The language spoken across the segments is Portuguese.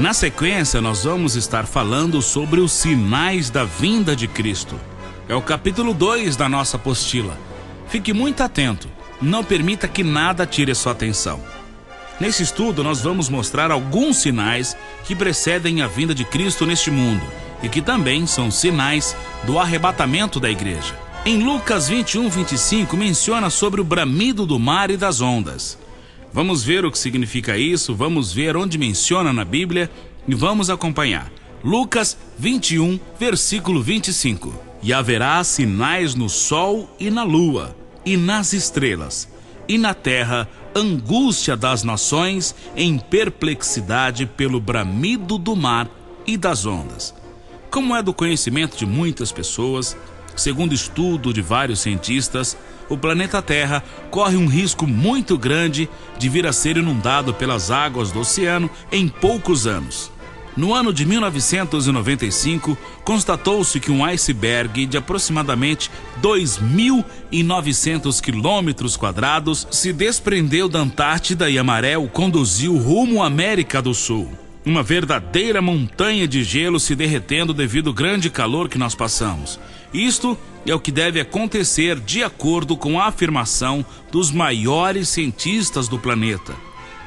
Na sequência, nós vamos estar falando sobre os sinais da vinda de Cristo. É o capítulo 2 da nossa apostila. Fique muito atento, não permita que nada tire a sua atenção. Nesse estudo, nós vamos mostrar alguns sinais que precedem a vinda de Cristo neste mundo e que também são sinais do arrebatamento da igreja. Em Lucas 21:25 menciona sobre o bramido do mar e das ondas. Vamos ver o que significa isso, vamos ver onde menciona na Bíblia e vamos acompanhar. Lucas 21, versículo 25. E haverá sinais no sol e na lua, e nas estrelas, e na terra angústia das nações em perplexidade pelo bramido do mar e das ondas. Como é do conhecimento de muitas pessoas, segundo estudo de vários cientistas, o planeta Terra corre um risco muito grande de vir a ser inundado pelas águas do oceano em poucos anos. No ano de 1995, constatou-se que um iceberg de aproximadamente 2.900 quilômetros quadrados se desprendeu da Antártida e a maré o conduziu rumo à América do Sul. Uma verdadeira montanha de gelo se derretendo devido ao grande calor que nós passamos. Isto é o que deve acontecer de acordo com a afirmação dos maiores cientistas do planeta,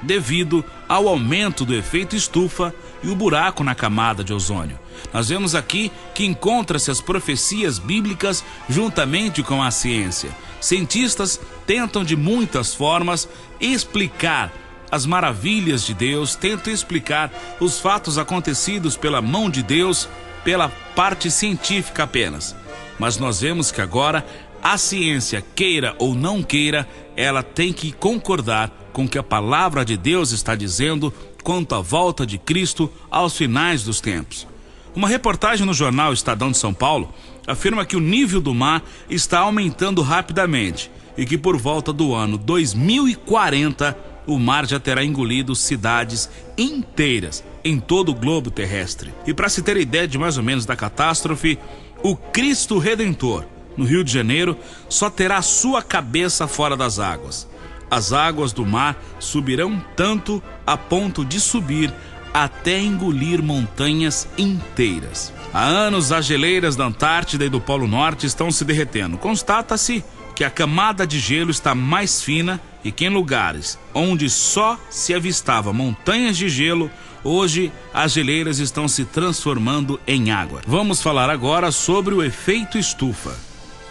devido ao aumento do efeito estufa e o buraco na camada de ozônio. Nós vemos aqui que encontra-se as profecias bíblicas juntamente com a ciência. Cientistas tentam de muitas formas explicar as maravilhas de Deus, tentam explicar os fatos acontecidos pela mão de Deus, pela parte científica apenas. Mas nós vemos que agora a ciência, queira ou não queira, ela tem que concordar com o que a palavra de Deus está dizendo quanto à volta de Cristo aos finais dos tempos. Uma reportagem no jornal Estadão de São Paulo afirma que o nível do mar está aumentando rapidamente e que por volta do ano 2040 o mar já terá engolido cidades inteiras em todo o globo terrestre. E para se ter ideia de mais ou menos da catástrofe, o Cristo Redentor, no Rio de Janeiro, só terá sua cabeça fora das águas. As águas do mar subirão tanto a ponto de subir até engolir montanhas inteiras. Há anos, as geleiras da Antártida e do Polo Norte estão se derretendo. Constata-se que a camada de gelo está mais fina e que em lugares onde só se avistava montanhas de gelo, hoje as geleiras estão se transformando em água. Vamos falar agora sobre o efeito estufa,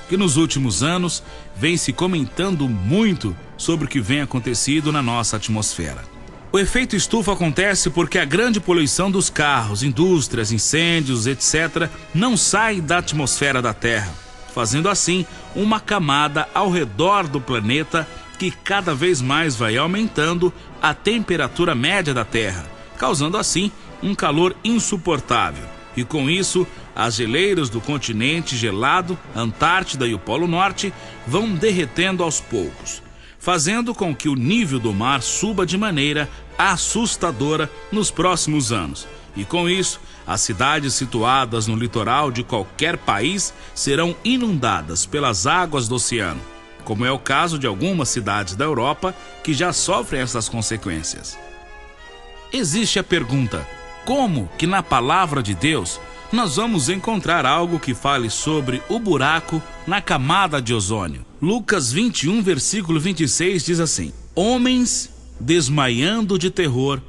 que nos últimos anos vem se comentando muito sobre o que vem acontecido na nossa atmosfera. O efeito estufa acontece porque a grande poluição dos carros, indústrias, incêndios, etc., não sai da atmosfera da Terra, fazendo assim uma camada ao redor do planeta que cada vez mais vai aumentando a temperatura média da Terra, causando assim um calor insuportável. E com isso, as geleiras do continente gelado, Antártida e o Polo Norte, vão derretendo aos poucos, fazendo com que o nível do mar suba de maneira assustadora nos próximos anos. E com isso, as cidades situadas no litoral de qualquer país serão inundadas pelas águas do oceano, como é o caso de algumas cidades da Europa que já sofrem essas consequências. Existe a pergunta: como que na palavra de Deus nós vamos encontrar algo que fale sobre o buraco na camada de ozônio? Lucas 21, versículo 26 diz assim: homens desmaiando de terror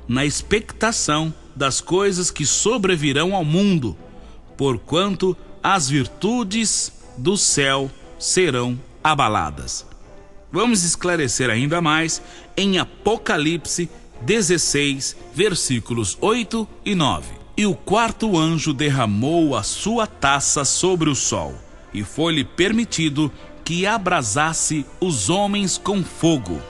na expectação das coisas que sobrevirão ao mundo, porquanto as virtudes do céu serão abaladas. Vamos esclarecer ainda mais em Apocalipse 16, versículos 8 e 9. E o quarto anjo derramou a sua taça sobre o sol, e foi-lhe permitido que abrasasse os homens com fogo.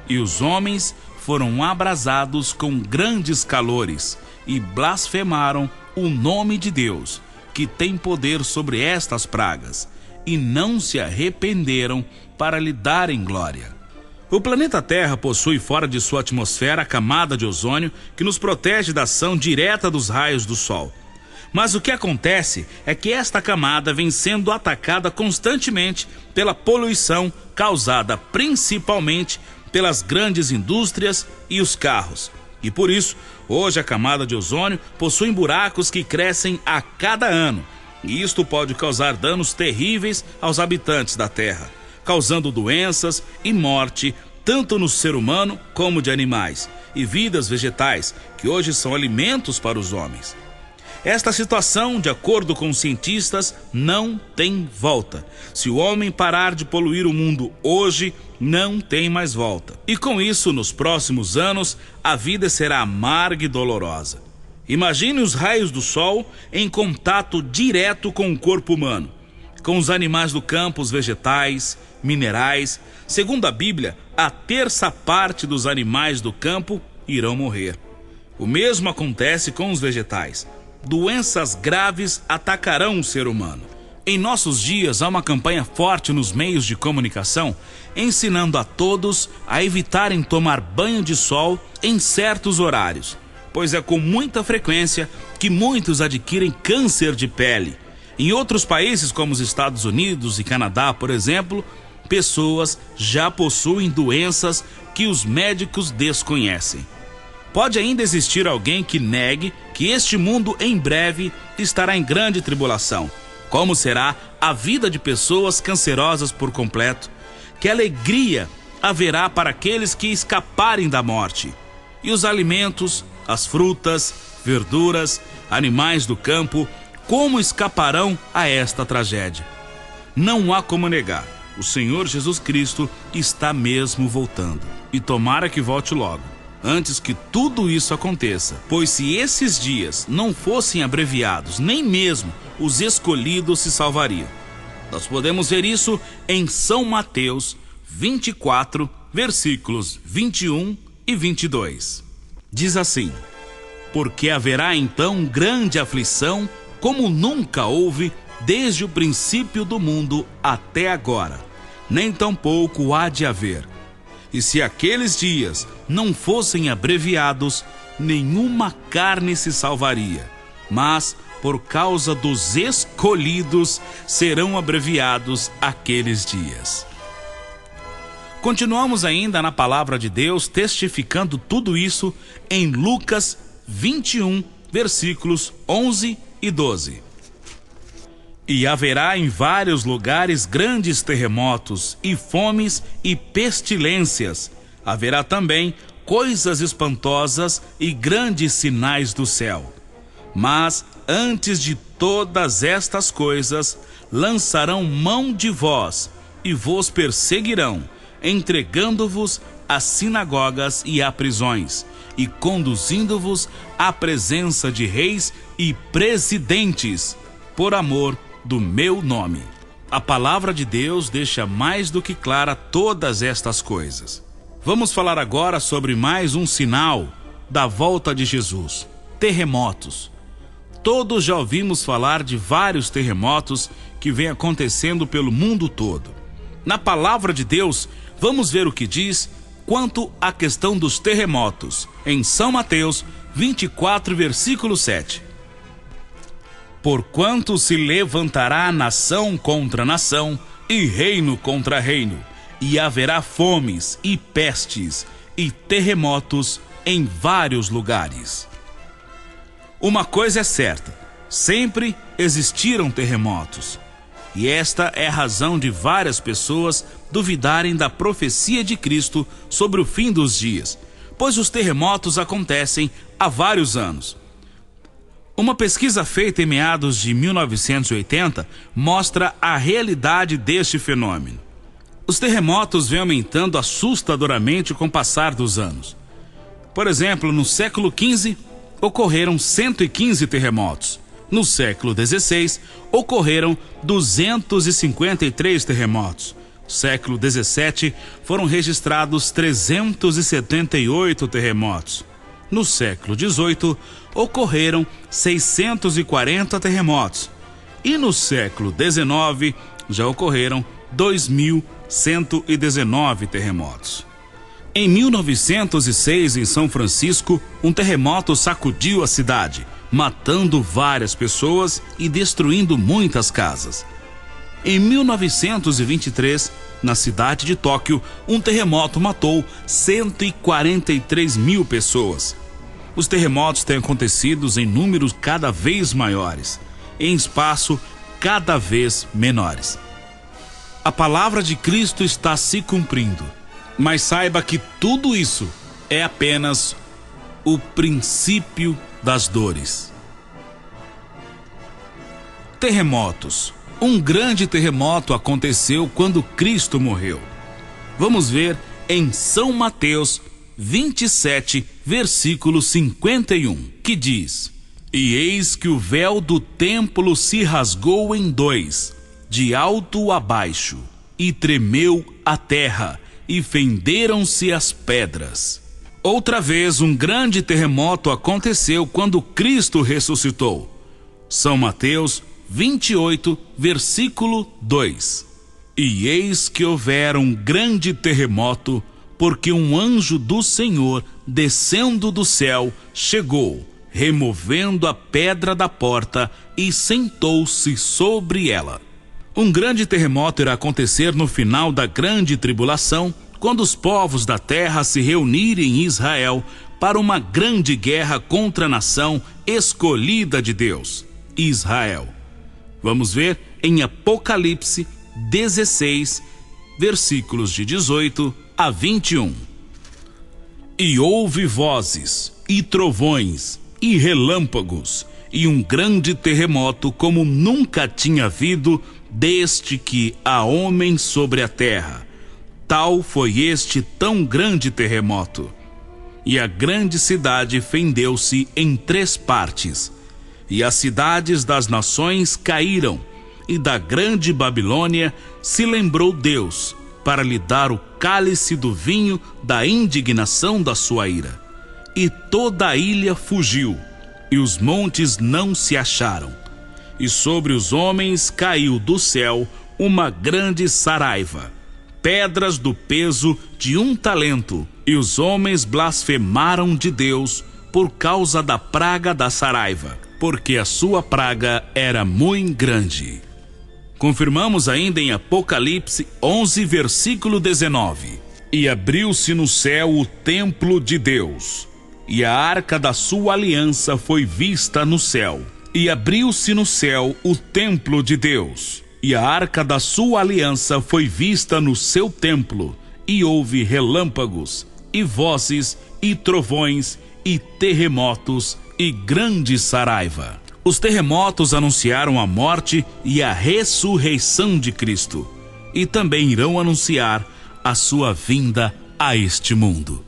E os homens foram abrasados com grandes calores, e blasfemaram o nome de Deus, que tem poder sobre estas pragas, e não se arrependeram para lhe darem glória. O planeta Terra possui fora de sua atmosfera a camada de ozônio que nos protege da ação direta dos raios do Sol. Mas o que acontece é que esta camada vem sendo atacada constantemente pela poluição causada principalmente pelas grandes indústrias e os carros, E por isso, hoje a camada de ozônio possui buracos que crescem a cada ano. E isto pode causar danos terríveis aos habitantes da Terra, causando doenças e morte, tanto no ser humano como de animais e vidas vegetais, que hoje são alimentos para os homens. Esta situação, de acordo com os cientistas, não tem volta. Se o homem parar de poluir o mundo hoje, não tem mais volta. E com isso, nos próximos anos, a vida será amarga e dolorosa. Imagine os raios do sol em contato direto com o corpo humano, com os animais do campo, os vegetais, minerais. Segundo a Bíblia, a terça parte dos animais do campo irão morrer. O mesmo acontece com os vegetais. Doenças graves atacarão o ser humano. Em nossos dias, há uma campanha forte nos meios de comunicação, ensinando a todos a evitarem tomar banho de sol em certos horários, pois é com muita frequência que muitos adquirem câncer de pele. Em outros países, como os Estados Unidos e Canadá, por exemplo, pessoas já possuem doenças que os médicos desconhecem. Pode ainda existir alguém que negue que este mundo em breve estará em grande tribulação. Como será a vida de pessoas cancerosas por completo? Que alegria haverá para aqueles que escaparem da morte? E os alimentos, as frutas, verduras, animais do campo, como escaparão a esta tragédia? Não há como negar, o Senhor Jesus Cristo está mesmo voltando. E tomara que volte logo, antes que tudo isso aconteça, pois se esses dias não fossem abreviados, nem mesmo os escolhidos se salvariam. Nós podemos ver isso em São Mateus 24, versículos 21 e 22. Diz assim: porque haverá então grande aflição, como nunca houve desde o princípio do mundo até agora, nem tampouco há de haver. E se aqueles dias não fossem abreviados, nenhuma carne se salvaria. Mas, por causa dos escolhidos, serão abreviados aqueles dias. Continuamos ainda na palavra de Deus, testificando tudo isso em Lucas 21, versículos 11 e 12. E haverá em vários lugares grandes terremotos, e fomes e pestilências. Haverá também coisas espantosas e grandes sinais do céu. Mas antes de todas estas coisas, lançarão mão de vós e vos perseguirão, entregando-vos às sinagogas e a prisões, e conduzindo-vos à presença de reis e presidentes, por amor do meu nome. A palavra de Deus deixa mais do que clara todas estas coisas. Vamos falar agora sobre mais um sinal da volta de Jesus: terremotos. Todos já ouvimos falar de vários terremotos que vêm acontecendo pelo mundo todo. Na palavra de Deus, vamos ver o que diz quanto à questão dos terremotos, em São Mateus 24, versículo 7. Porquanto se levantará nação contra nação, e reino contra reino, e haverá fomes e pestes e terremotos em vários lugares. Uma coisa é certa: sempre existiram terremotos. E esta é a razão de várias pessoas duvidarem da profecia de Cristo sobre o fim dos dias, pois os terremotos acontecem há vários anos. Uma pesquisa feita em meados de 1980 mostra a realidade deste fenômeno. Os terremotos vêm aumentando assustadoramente com o passar dos anos. Por exemplo, no século XV, ocorreram 115 terremotos. No século XVI, ocorreram 253 terremotos. No século XVII, foram registrados 378 terremotos. No século XVIII, ocorreram 640 terremotos. E no século XIX, já ocorreram 2.119 terremotos. Em 1906, em São Francisco, um terremoto sacudiu a cidade, matando várias pessoas e destruindo muitas casas. Em 1923, na cidade de Tóquio, um terremoto matou 143 mil pessoas. Os terremotos têm acontecido em números cada vez maiores, em espaço cada vez menores. A palavra de Cristo está se cumprindo, mas saiba que tudo isso é apenas o princípio das dores. Terremotos. Um grande terremoto aconteceu quando Cristo morreu. Vamos ver em São Mateus 27, versículo 51, que diz: E eis que o véu do templo se rasgou em dois, de alto a baixo, e tremeu a terra, e fenderam-se as pedras. Outra vez um grande terremoto aconteceu quando Cristo ressuscitou. São Mateus 28, versículo 2. E eis que houvera um grande terremoto, porque um anjo do Senhor, descendo do céu, chegou, removendo a pedra da porta, e sentou-se sobre ela. Um grande terremoto irá acontecer no final da grande tribulação, quando os povos da terra se reunirem em Israel para uma grande guerra contra a nação escolhida de Deus, Israel. Vamos ver em Apocalipse 16, versículos de 18 a 21. E houve vozes, e trovões, e relâmpagos, e um grande terremoto como nunca tinha havido desde que há homem sobre a terra. Tal foi este tão grande terremoto. E a grande cidade fendeu-se em 3 partes, e as cidades das nações caíram, e da grande Babilônia se lembrou Deus, para lhe dar o cálice do vinho da indignação da sua ira. E toda a ilha fugiu, e os montes não se acharam. E sobre os homens caiu do céu uma grande saraiva, pedras do peso de 1 talento, e os homens blasfemaram de Deus por causa da praga da saraiva, porque a sua praga era muito grande. Confirmamos ainda em Apocalipse 11, versículo 19. E abriu-se no céu o templo de Deus, e a arca da sua aliança foi vista no céu. E abriu-se no céu o templo de Deus, e a arca da sua aliança foi vista no seu templo, e houve relâmpagos, e vozes, e trovões, e terremotos, e grande saraiva. Os terremotos anunciaram a morte e a ressurreição de Cristo, e também irão anunciar a sua vinda a este mundo.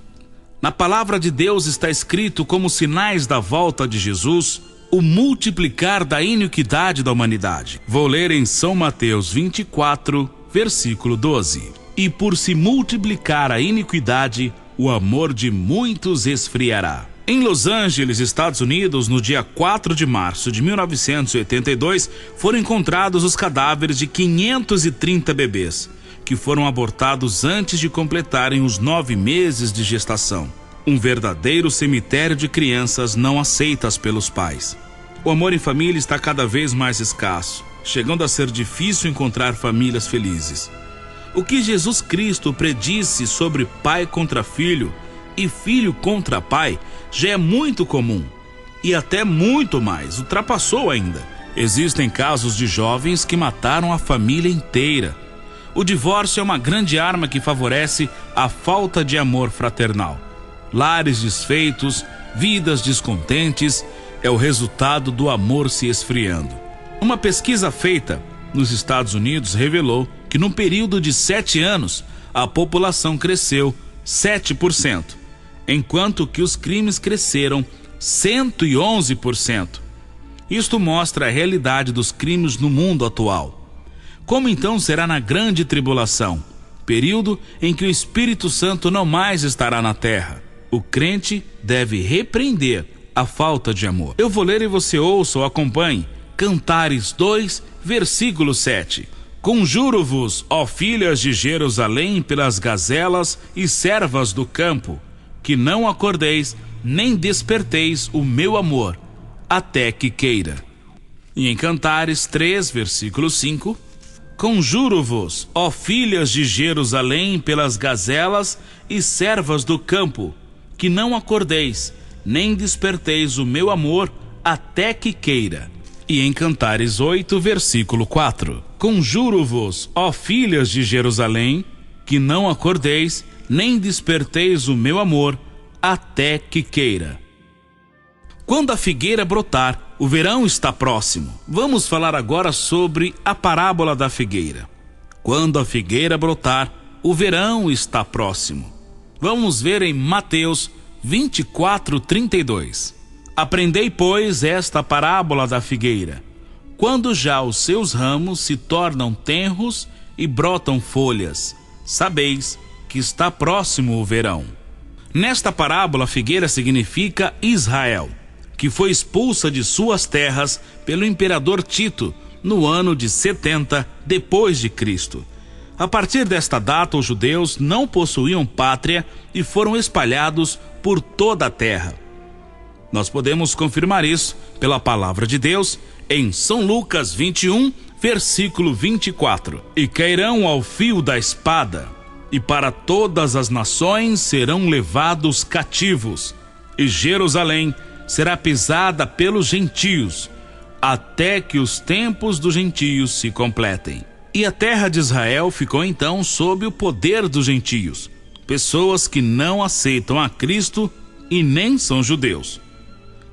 Na palavra de Deus está escrito como sinais da volta de Jesus, o multiplicar da iniquidade da humanidade. Vou ler em São Mateus 24, versículo 12. E por se multiplicar a iniquidade, o amor de muitos esfriará. Em Los Angeles, Estados Unidos, no dia 4 de março de 1982, foram encontrados os cadáveres de 530 bebês, que foram abortados antes de completarem os 9 meses de gestação. Um verdadeiro cemitério de crianças não aceitas pelos pais. O amor em família está cada vez mais escasso, chegando a ser difícil encontrar famílias felizes. O que Jesus Cristo predisse sobre pai contra filho e filho contra pai já é muito comum, e até muito mais, ultrapassou ainda. Existem casos de jovens que mataram a família inteira. O divórcio é uma grande arma que favorece a falta de amor fraternal. Lares desfeitos, vidas descontentes, é o resultado do amor se esfriando. Uma pesquisa feita nos Estados Unidos revelou que no período de 7 anos, a população cresceu 7%, enquanto que os crimes cresceram 111%. Isto mostra a realidade dos crimes no mundo atual. Como então será na grande tribulação, período em que o Espírito Santo não mais estará na terra? O crente deve repreender a falta de amor. Eu vou ler e você ouça ou acompanhe. Cantares 2, versículo 7. Conjuro-vos, ó filhas de Jerusalém, pelas gazelas e servas do campo, que não acordeis, nem desperteis o meu amor, até que queira. E em Cantares 3, versículo 5. Conjuro-vos, ó filhas de Jerusalém, pelas gazelas e servas do campo, que não acordeis, nem desperteis o meu amor até que queira. E em Cantares 8, versículo 4: Conjuro-vos, ó filhas de Jerusalém, que não acordeis, nem desperteis o meu amor até que queira. Quando a figueira brotar, o verão está próximo. Vamos falar agora sobre a parábola da figueira. Quando a figueira brotar, o verão está próximo. Vamos ver em Mateus 24:32. Aprendei, pois, esta parábola da figueira. Quando já os seus ramos se tornam tenros e brotam folhas, sabeis que está próximo o verão. Nesta parábola, a figueira significa Israel, que foi expulsa de suas terras pelo imperador Tito no ano de 70 depois de Cristo. A partir desta data, os judeus não possuíam pátria e foram espalhados por toda a terra. Nós podemos confirmar isso pela palavra de Deus em São Lucas 21, versículo 24. E cairão ao fio da espada, e para todas as nações serão levados cativos, e Jerusalém será pisada pelos gentios, até que os tempos dos gentios se completem. E a terra de Israel ficou então sob o poder dos gentios, pessoas que não aceitam a Cristo e nem são judeus.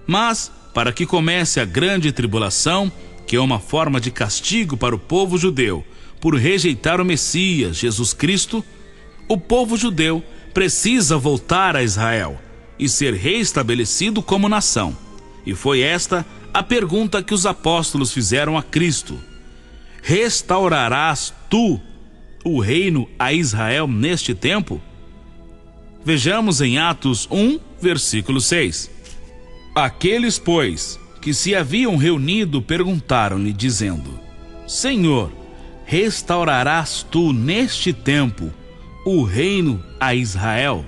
Mas, para que comece a grande tribulação, que é uma forma de castigo para o povo judeu por rejeitar o Messias, Jesus Cristo, o povo judeu precisa voltar a Israel e ser reestabelecido como nação. E foi esta a pergunta que os apóstolos fizeram a Cristo: restaurarás tu o reino a Israel neste tempo? Vejamos em Atos 1, versículo 6. Aqueles, pois, que se haviam reunido perguntaram-lhe, dizendo: Senhor, restaurarás tu neste tempo o reino a Israel?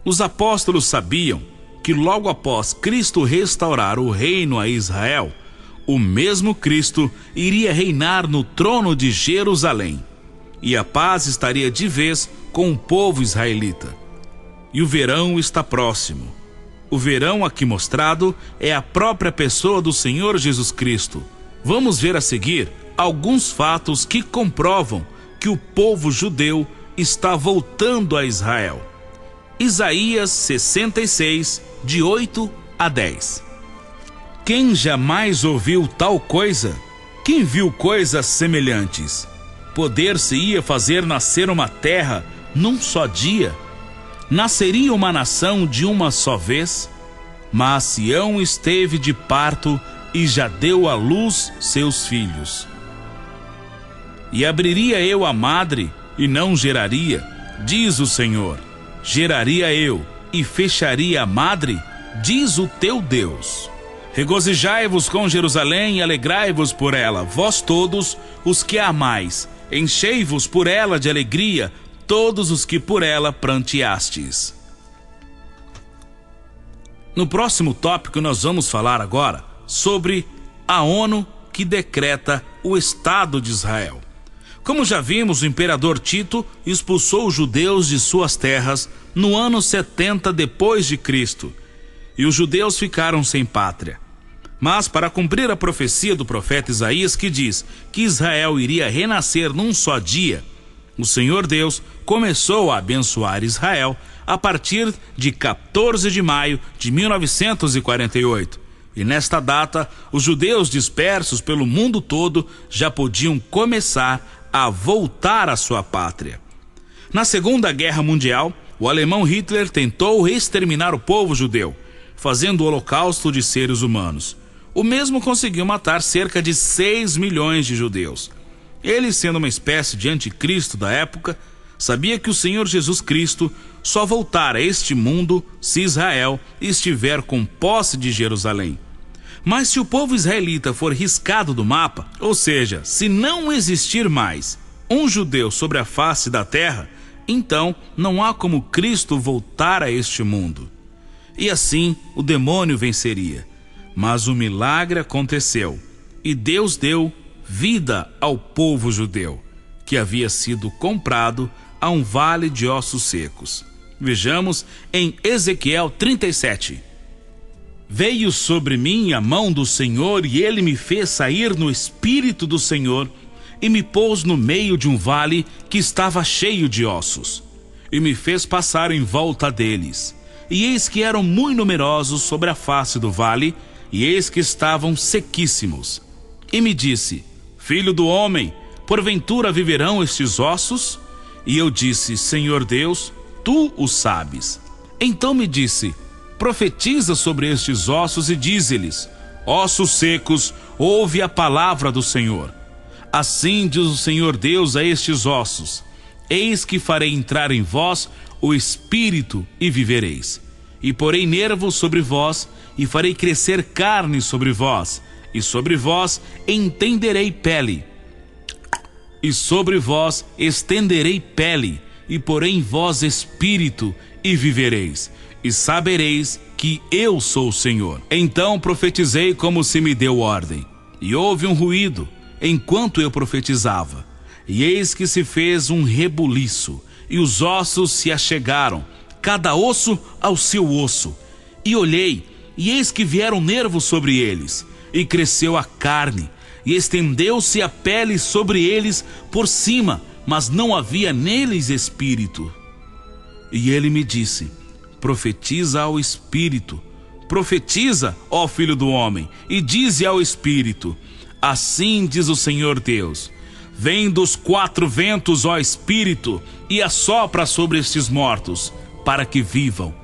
Os apóstolos sabiam que logo após Cristo restaurar o reino a Israel, o mesmo Cristo iria reinar no trono de Jerusalém, e a paz estaria de vez com o povo israelita. E o verão está próximo. O verão aqui mostrado é a própria pessoa do Senhor Jesus Cristo. Vamos ver a seguir alguns fatos que comprovam que o povo judeu está voltando a Israel. Isaías 66, de 8 a 10. Quem jamais ouviu tal coisa? Quem viu coisas semelhantes? Poder-se-ia fazer nascer uma terra num só dia? Nasceria uma nação de uma só vez? Mas Sião esteve de parto e já deu à luz seus filhos. E abriria eu a madre e não geraria, diz o Senhor. Geraria eu e fecharia a madre, diz o teu Deus. Regozijai-vos com Jerusalém e alegrai-vos por ela, vós todos os que a amais. Enchei-vos por ela de alegria, todos os que por ela pranteastes. No próximo tópico nós vamos falar agora sobre a ONU que decreta o Estado de Israel. Como já vimos, o imperador Tito expulsou os judeus de suas terras no ano 70 depois de Cristo, e os judeus ficaram sem pátria. Mas para cumprir a profecia do profeta Isaías, que diz que Israel iria renascer num só dia, o Senhor Deus começou a abençoar Israel a partir de 14 de maio de 1948. E nesta data, os judeus dispersos pelo mundo todo já podiam começar a voltar à sua pátria. Na Segunda Guerra Mundial, o alemão Hitler tentou exterminar o povo judeu, fazendo o holocausto de seres humanos. O mesmo conseguiu matar cerca de 6 milhões de judeus. Ele, sendo uma espécie de anticristo da época, sabia que o Senhor Jesus Cristo só voltará a este mundo se Israel estiver com posse de Jerusalém. Mas se o povo israelita for riscado do mapa, ou seja, se não existir mais um judeu sobre a face da terra, então não há como Cristo voltar a este mundo. E assim o demônio venceria. Mas o milagre aconteceu, e Deus deu vida ao povo judeu, que havia sido comprado a um vale de ossos secos. Vejamos em Ezequiel 37. Veio sobre mim a mão do Senhor, e ele me fez sair no espírito do Senhor, e me pôs no meio de um vale que estava cheio de ossos, e me fez passar em volta deles. E eis que eram muito numerosos sobre a face do vale, e eis que estavam sequíssimos. E me disse: Filho do homem, porventura viverão estes ossos? E eu disse: Senhor Deus, tu o sabes. Então me disse: Profetiza sobre estes ossos e dize-lhes: Ossos secos, ouve a palavra do Senhor. Assim diz o Senhor Deus a estes ossos: Eis que farei entrar em vós o espírito e vivereis. E porei nervos sobre vós, e farei crescer carne sobre vós, e sobre vós estenderei pele. E sobre vós estenderei pele, e porei em vós espírito, e vivereis. E sabereis que eu sou o Senhor. Então profetizei como se me deu ordem. E houve um ruído, enquanto eu profetizava. E eis que se fez um rebuliço, e os ossos se achegaram, cada osso ao seu osso. E olhei, e eis que vieram nervos sobre eles, e cresceu a carne, e estendeu-se a pele sobre eles por cima, mas não havia neles espírito. E ele me disse: Profetiza ao espírito, profetiza, ó filho do homem, e dize ao espírito: Assim diz o Senhor Deus: Vem dos quatro ventos, ó espírito, e assopra sobre estes mortos, para que vivam.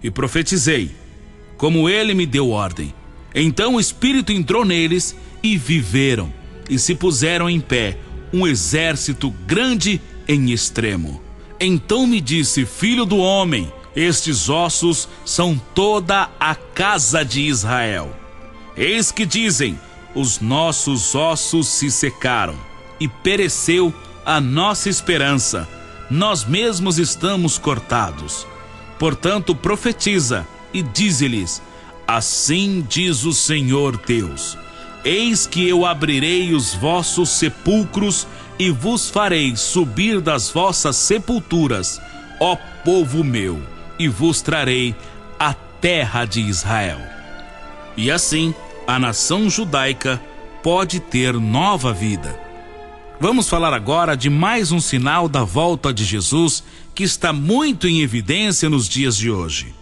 E profetizei, como ele me deu ordem. Então o espírito entrou neles, e viveram, e se puseram em pé, um exército grande em extremo. Então me disse: Filho do homem, estes ossos são toda a casa de Israel. Eis que dizem: Os nossos ossos se secaram, e pereceu a nossa esperança. Nós mesmos estamos cortados. Portanto profetiza e dize-lhes: Assim diz o Senhor Deus: Eis que eu abrirei os vossos sepulcros, e vos farei subir das vossas sepulturas, ó povo meu, e vos trarei a terra de Israel. E assim a nação judaica pode ter nova vida. Vamos falar agora de mais um sinal da volta de Jesus que está muito em evidência nos dias de hoje: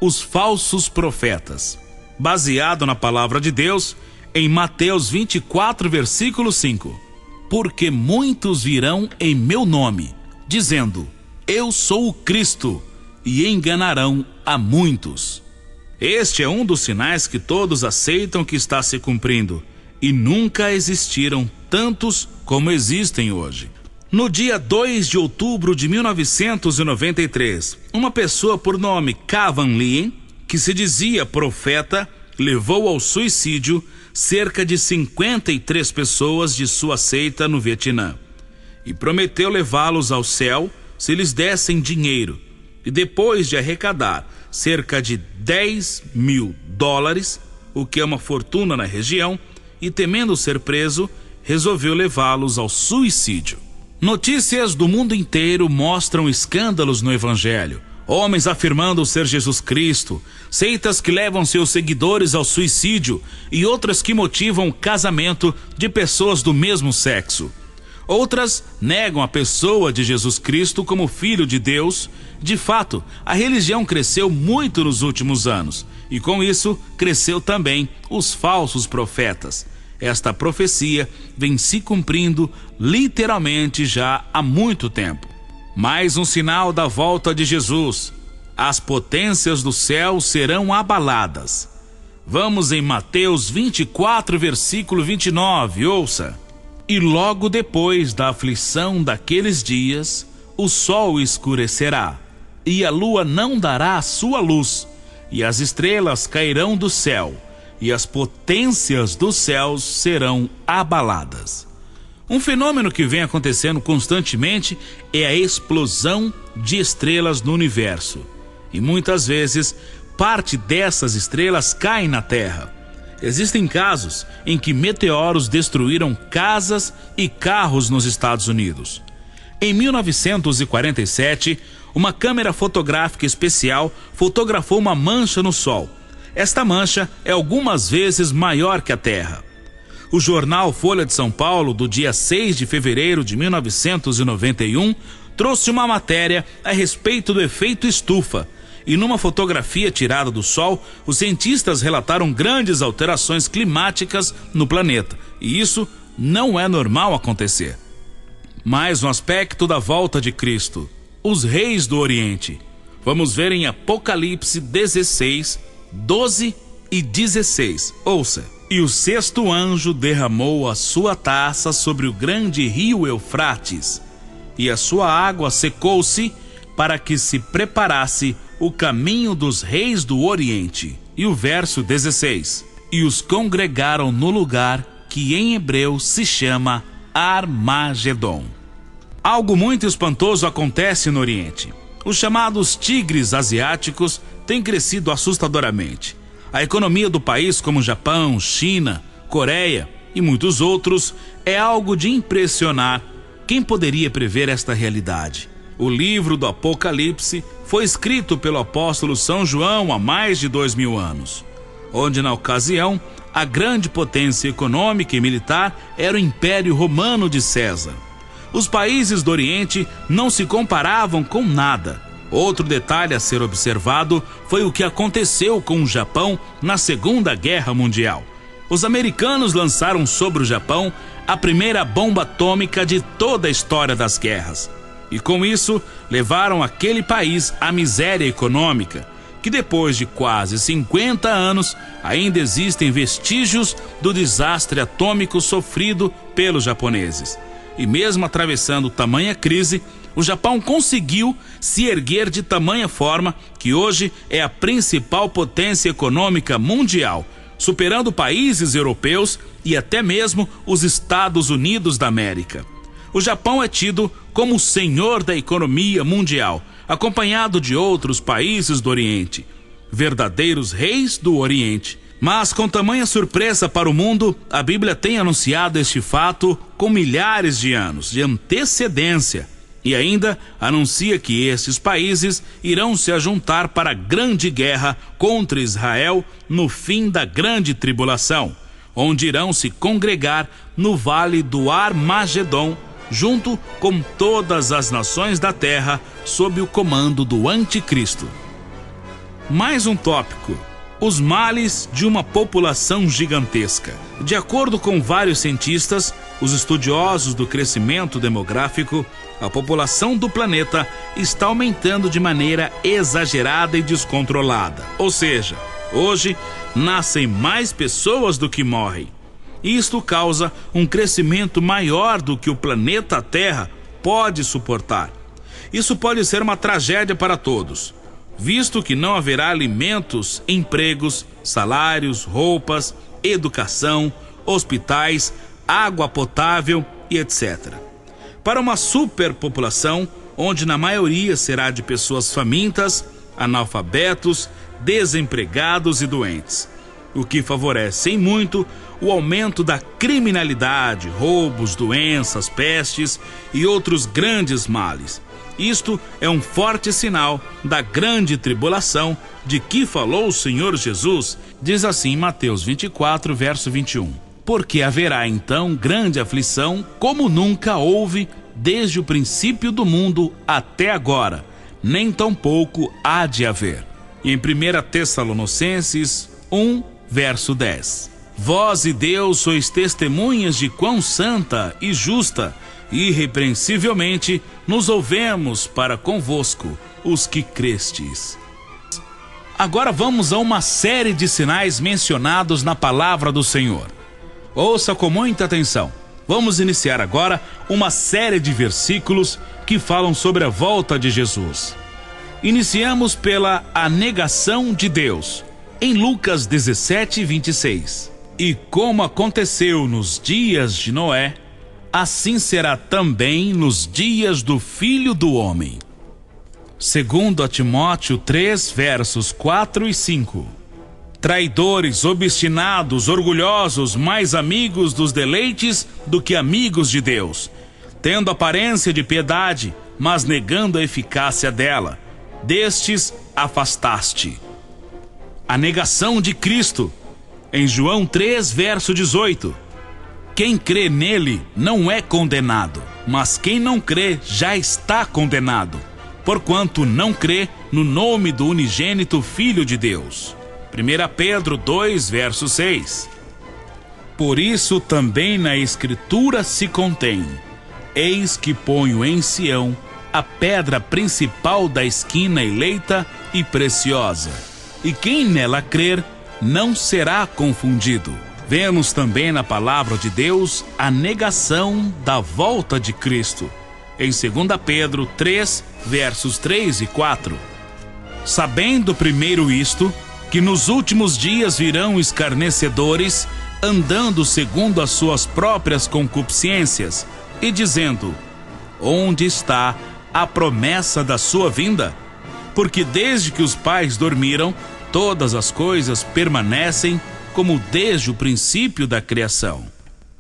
os falsos profetas. Baseado na palavra de Deus, em Mateus 24, versículo 5. Porque muitos virão em meu nome, dizendo: Eu sou o Cristo, e enganarão a muitos. Este é um dos sinais que todos aceitam que está se cumprindo, e nunca existiram tantos como existem hoje. No dia 2 de outubro de 1993, uma pessoa por nome Kavan Lien, que se dizia profeta, levou ao suicídio cerca de 53 pessoas de sua seita no Vietnã, e prometeu levá-los ao céu se lhes dessem dinheiro. E depois de arrecadar cerca de $10 mil, o que é uma fortuna na região, e temendo ser preso, resolveu levá-los ao suicídio. Notícias do mundo inteiro mostram escândalos no Evangelho, homens afirmando ser Jesus Cristo, seitas que levam seus seguidores ao suicídio e outras que motivam o casamento de pessoas do mesmo sexo. Outras negam a pessoa de Jesus Cristo como Filho de Deus. De fato, a religião cresceu muito nos últimos anos, e com isso cresceu também os falsos profetas. Esta profecia vem se cumprindo literalmente já há muito tempo. Mais um sinal da volta de Jesus: as potências do céu serão abaladas. Vamos em Mateus 24, versículo 29, ouça. E logo depois da aflição daqueles dias, o sol escurecerá, e a lua não dará a sua luz, e as estrelas cairão do céu, e as potências dos céus serão abaladas. Um fenômeno que vem acontecendo constantemente é a explosão de estrelas no universo. E muitas vezes, parte dessas estrelas cai na Terra. Existem casos em que meteoros destruíram casas e carros nos Estados Unidos. Em 1947, uma câmera fotográfica especial fotografou uma mancha no Sol. Esta mancha é algumas vezes maior que a Terra. O jornal Folha de São Paulo, do dia 6 de fevereiro de 1991, trouxe uma matéria a respeito do efeito estufa. E numa fotografia tirada do Sol, os cientistas relataram grandes alterações climáticas no planeta. E isso não é normal acontecer. Mais um aspecto da volta de Cristo: os reis do Oriente. Vamos ver em Apocalipse 16, 12 e 16. Ouça: e o sexto anjo derramou a sua taça sobre o grande rio Eufrates, e a sua água secou-se, para que se preparasse o caminho dos reis do Oriente. E o verso 16: e os congregaram no lugar que em hebreu se chama Armagedon. Algo muito espantoso acontece no Oriente. Os chamados tigres asiáticos têm crescido assustadoramente. A economia do país, como Japão, China, Coreia e muitos outros, é algo de impressionar. Quem poderia prever esta realidade? O livro do Apocalipse foi escrito pelo apóstolo São João há mais de 2000 anos, onde na ocasião a grande potência econômica e militar era o Império Romano de César. Os países do Oriente não se comparavam com nada. Outro detalhe a ser observado foi o que aconteceu com o Japão na Segunda Guerra Mundial. Os americanos lançaram sobre o Japão a primeira bomba atômica de toda a história das guerras. E com isso, levaram aquele país à miséria econômica, que depois de quase 50 anos, ainda existem vestígios do desastre atômico sofrido pelos japoneses. E mesmo atravessando tamanha crise, o Japão conseguiu se erguer de tamanha forma que hoje é a principal potência econômica mundial, superando países europeus e até mesmo os Estados Unidos da América. O Japão é tido como o senhor da economia mundial, acompanhado de outros países do Oriente, verdadeiros reis do Oriente. Mas com tamanha surpresa para o mundo, a Bíblia tem anunciado este fato com milhares de anos de antecedência e ainda anuncia que esses países irão se ajuntar para a grande guerra contra Israel no fim da grande tribulação, onde irão se congregar no vale do Armagedon, junto com todas as nações da terra sob o comando do Anticristo. Mais um tópico: os males de uma população gigantesca. De acordo com vários cientistas, os estudiosos do crescimento demográfico, a população do planeta está aumentando de maneira exagerada e descontrolada. Ou seja, hoje nascem mais pessoas do que morrem. Isto causa um crescimento maior do que o planeta Terra pode suportar. Isso pode ser uma tragédia para todos, visto que não haverá alimentos, empregos, salários, roupas, educação, hospitais, água potável e etc. Para uma superpopulação, onde na maioria será de pessoas famintas, analfabetos, desempregados e doentes, o que favorece em muito o aumento da criminalidade, roubos, doenças, pestes e outros grandes males. Isto é um forte sinal da grande tribulação de que falou o Senhor Jesus, diz assim Mateus 24, verso 21. Porque haverá então grande aflição, como nunca houve desde o princípio do mundo até agora, nem tampouco há de haver. E em 1 Tessalonicenses 1, verso 10. Vós e Deus sois testemunhas de quão santa e justa irrepreensivelmente nos ouvemos para convosco, os que crestes. Agora vamos a uma série de sinais mencionados na palavra do Senhor. Ouça com muita atenção. Vamos iniciar agora uma série de versículos que falam sobre a volta de Jesus. Iniciamos pela a negação de Deus, em Lucas 17, 26. E como aconteceu nos dias de Noé, assim será também nos dias do Filho do Homem. Segundo a Timóteo 3, versos 4 e 5. Traidores, obstinados, orgulhosos, mais amigos dos deleites do que amigos de Deus, tendo aparência de piedade, mas negando a eficácia dela. Destes afastaste. A negação de Cristo. Em João 3, verso 18. Quem crê nele não é condenado, mas quem não crê já está condenado, porquanto não crê no nome do unigênito Filho de Deus. 1 Pedro 2, verso 6. Por isso também na Escritura se contém: eis que ponho em Sião a pedra principal da esquina, eleita e preciosa, e quem nela crer não será confundido. Vemos também na palavra de Deus a negação da volta de Cristo, em 2 Pedro 3, versos 3 e 4. Sabendo primeiro isto, que nos últimos dias virão escarnecedores, andando segundo as suas próprias concupiscências, e dizendo: onde está a promessa da sua vinda? Porque desde que os pais dormiram, todas as coisas permanecem como desde o princípio da criação.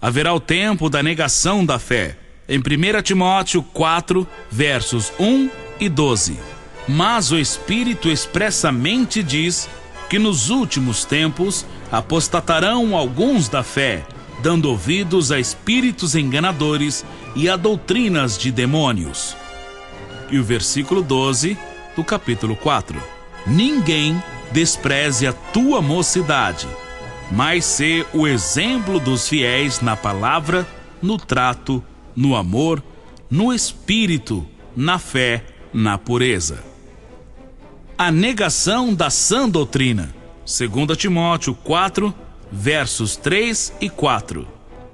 Haverá o tempo da negação da fé, em 1 Timóteo 4, versos 1 e 12. Mas o Espírito expressamente diz que nos últimos tempos apostatarão alguns da fé, dando ouvidos a espíritos enganadores e a doutrinas de demônios. E o versículo 12 do capítulo 4. Ninguém despreze a tua mocidade, mas sê o exemplo dos fiéis na palavra, no trato, no amor, no espírito, na fé, na pureza. A negação da sã doutrina. 2 Timóteo 4, versos 3 e 4.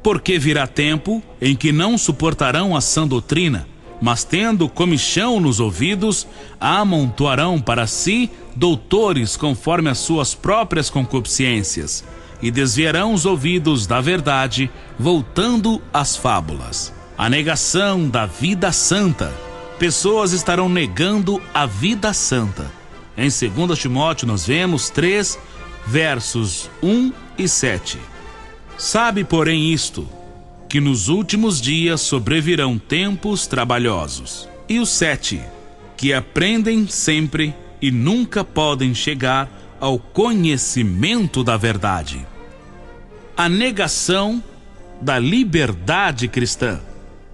Porque virá tempo em que não suportarão a sã doutrina, mas tendo comichão nos ouvidos, amontoarão para si doutores conforme as suas próprias concupiscências, e desviarão os ouvidos da verdade, voltando às fábulas. A negação da vida santa. Pessoas estarão negando a vida santa. Em 2 Timóteo nós vemos 3, versos 1 e 7. Sabe, porém, isto, que nos últimos dias sobrevirão tempos trabalhosos. E o 7, que aprendem sempre e nunca podem chegar ao conhecimento da verdade. A negação da liberdade cristã.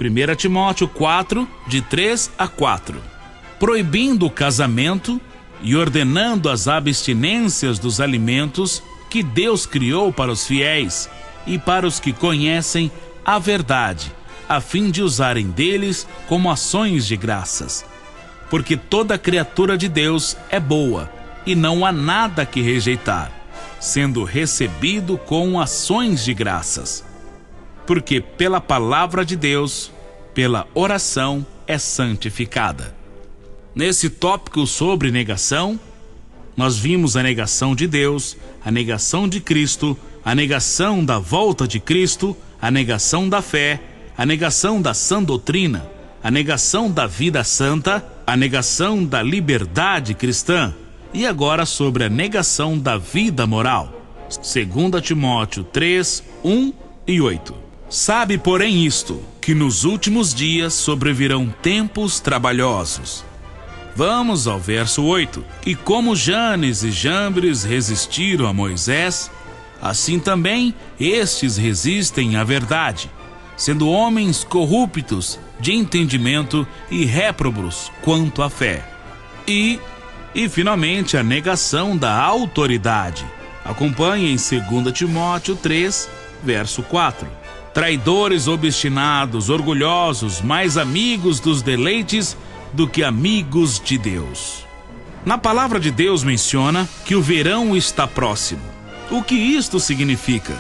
1 Timóteo 4, de 3 a 4. Proibindo o casamento e ordenando as abstinências dos alimentos que Deus criou para os fiéis e para os que conhecem a verdade, a fim de usarem deles como ações de graças. Porque toda criatura de Deus é boa, e não há nada que rejeitar, sendo recebido com ações de graças. Porque pela palavra de Deus, pela oração, é santificada. Nesse tópico sobre negação, nós vimos a negação de Deus, a negação de Cristo, a negação da volta de Cristo, a negação da fé, a negação da sã doutrina, a negação da vida santa, a negação da liberdade cristã, e agora sobre a negação da vida moral. 2 Timóteo 3, 1 e 8. Sabe, porém, isto, que nos últimos dias sobrevirão tempos trabalhosos. Vamos ao verso 8. E como Janes e Jambres resistiram a Moisés, assim também estes resistem à verdade, sendo homens corruptos de entendimento e réprobos quanto à fé. E finalmente a negação da autoridade. Acompanhe em 2 Timóteo 3, verso 4. Traidores, obstinados, orgulhosos, mais amigos dos deleites do que amigos de Deus. Na palavra de Deus menciona que o verão está próximo. O que isto significa?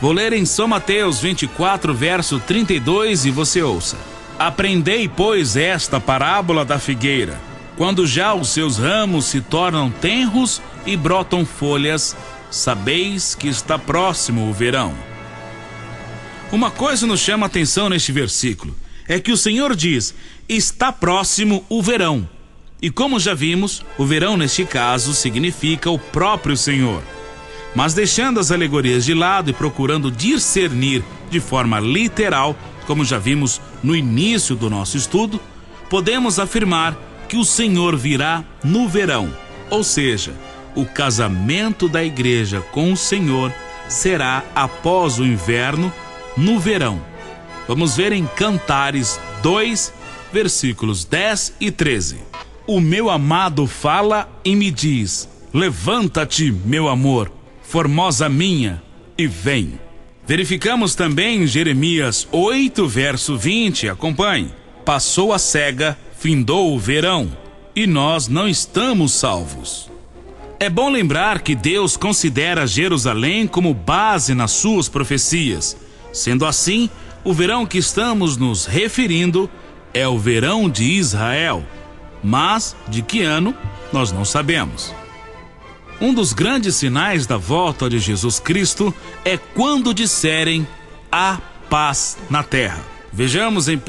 Vou ler em São Mateus 24, verso 32 e você ouça. Aprendei, pois, esta parábola da figueira. Quando já os seus ramos se tornam tenros e brotam folhas, sabeis que está próximo o verão. Uma coisa nos chama a atenção neste versículo, é que o Senhor diz, está próximo o verão. E como já vimos, o verão neste caso significa o próprio Senhor. Mas deixando as alegorias de lado e procurando discernir de forma literal, como já vimos no início do nosso estudo, podemos afirmar que o Senhor virá no verão, ou seja, o casamento da igreja com o Senhor será após o inverno, no verão. Vamos ver em Cantares 2, versículos 10 e 13. O meu amado fala e me diz: levanta-te, meu amor, formosa minha, e vem. Verificamos também em Jeremias 8, verso 20, acompanhe. Passou a cega, findou o verão, e nós não estamos salvos. É bom lembrar que Deus considera Jerusalém como base nas suas profecias. Sendo assim, o verão que estamos nos referindo é o verão de Israel. Mas de que ano, nós não sabemos. Um dos grandes sinais da volta de Jesus Cristo é quando disserem há paz na terra. Vejamos em 1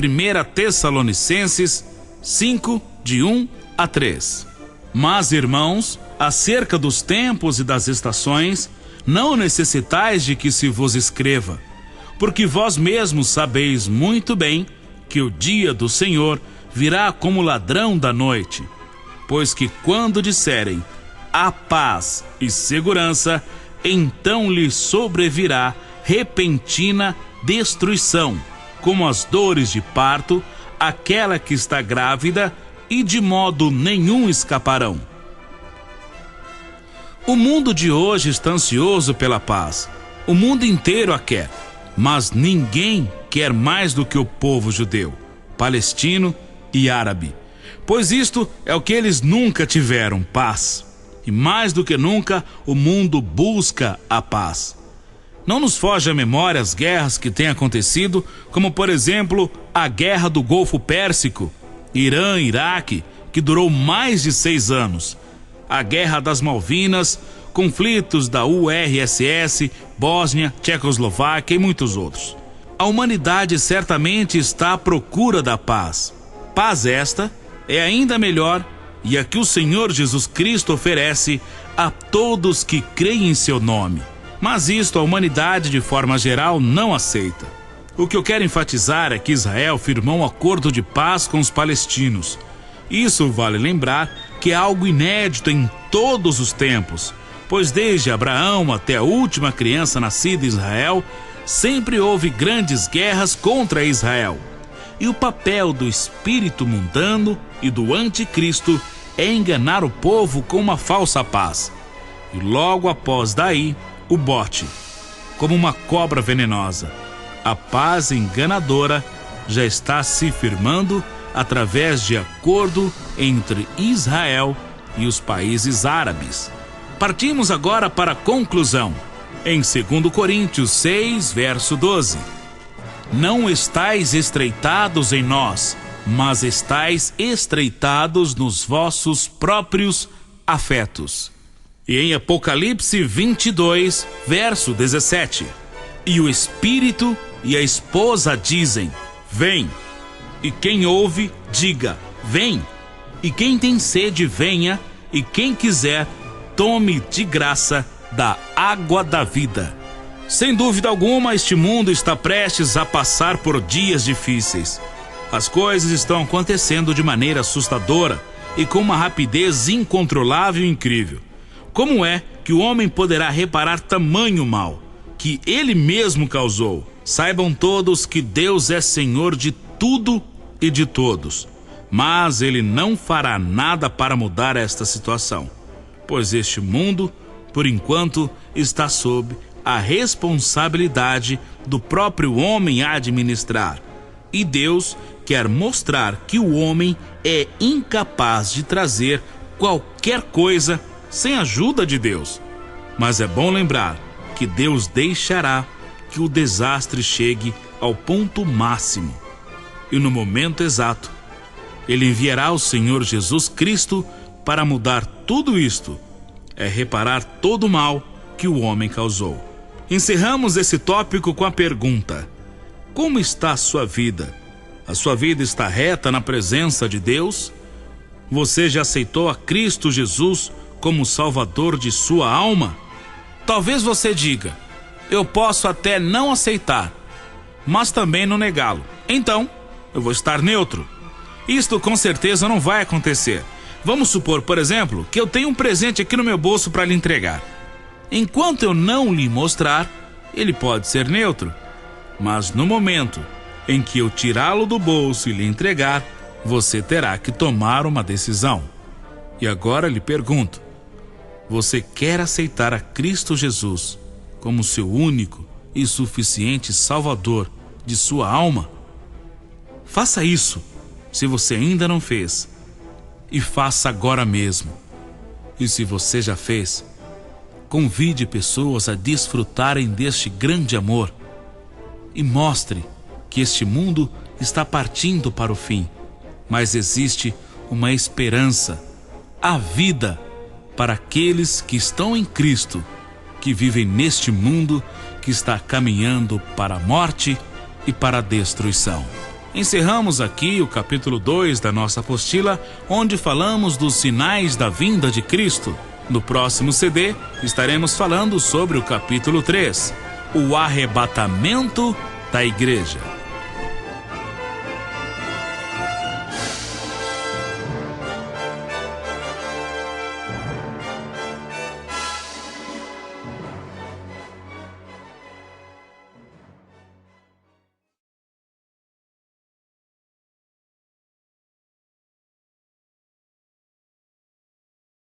Tessalonicenses 5, de 1 a 3. Mas, irmãos, acerca dos tempos e das estações, não necessitais de que se vos escreva, porque vós mesmos sabeis muito bem que o dia do Senhor virá como ladrão da noite. Pois que quando disserem a paz e segurança, então lhe sobrevirá repentina destruição, como as dores de parto, aquela que está grávida, e de modo nenhum escaparão. O mundo de hoje está ansioso pela paz. O mundo inteiro a quer, mas ninguém quer mais do que o povo judeu, palestino e árabe, pois isto é o que eles nunca tiveram, paz. E mais do que nunca, o mundo busca a paz. Não nos foge à memória as guerras que têm acontecido, como por exemplo, a Guerra do Golfo Pérsico, Irã e Iraque, que durou mais de 6 anos. A Guerra das Malvinas, conflitos da URSS, Bósnia, Tchecoslováquia e muitos outros. A humanidade certamente está à procura da paz. Paz esta é ainda melhor e a que o Senhor Jesus Cristo oferece a todos que creem em seu nome. Mas isto a humanidade de forma geral não aceita. O que eu quero enfatizar é que Israel firmou um acordo de paz com os palestinos. Isso vale lembrar que é algo inédito em todos os tempos, pois desde Abraão até a última criança nascida em Israel, sempre houve grandes guerras contra Israel. E o papel do espírito mundano e do anticristo é enganar o povo com uma falsa paz. E logo após daí, o bote, como uma cobra venenosa. A paz enganadora já está se firmando através de acordo entre Israel e os países árabes. Partimos agora para a conclusão. Em 2 Coríntios 6, verso 12. Não estais estreitados em nós, mas estais estreitados nos vossos próprios afetos. E em Apocalipse 22, verso 17. E o Espírito e a esposa dizem: vem. E quem ouve, diga: vem. E quem tem sede, venha. E quem quiser, tome de graça da água da vida. Sem dúvida alguma, este mundo está prestes a passar por dias difíceis. As coisas estão acontecendo de maneira assustadora e com uma rapidez incontrolável e incrível. Como é que o homem poderá reparar tamanho mal que ele mesmo causou? Saibam todos que Deus é Senhor de tudo e de todos, mas Ele não fará nada para mudar esta situação, pois este mundo, por enquanto, está sob a responsabilidade do próprio homem a administrar. E Deus quer mostrar que o homem é incapaz de trazer qualquer coisa sem a ajuda de Deus. Mas é bom lembrar que Deus deixará que o desastre chegue ao ponto máximo. E no momento exato, Ele enviará o Senhor Jesus Cristo para mudar tudo isto. É reparar todo o mal que o homem causou. Encerramos esse tópico com a pergunta: como está a sua vida? A sua vida está reta na presença de Deus? Você já aceitou a Cristo Jesus como Salvador de sua alma? Talvez você diga: eu posso até não aceitar, mas também não negá-lo. Então, eu vou estar neutro. Isto com certeza não vai acontecer. Vamos supor, por exemplo, que eu tenho um presente aqui no meu bolso para lhe entregar. Enquanto eu não lhe mostrar, ele pode ser neutro. Mas no momento em que eu tirá-lo do bolso e lhe entregar, você terá que tomar uma decisão. E agora lhe pergunto: você quer aceitar a Cristo Jesus como seu único e suficiente Salvador de sua alma? Faça isso, se você ainda não fez, e faça agora mesmo. E se você já fez, convide pessoas a desfrutarem deste grande amor e mostre que este mundo está partindo para o fim, mas existe uma esperança, a vida, para aqueles que estão em Cristo, que vivem neste mundo que está caminhando para a morte e para a destruição. Encerramos aqui o capítulo 2 da nossa apostila, onde falamos dos sinais da vinda de Cristo. No próximo CD, estaremos falando sobre o capítulo 3, o arrebatamento da igreja.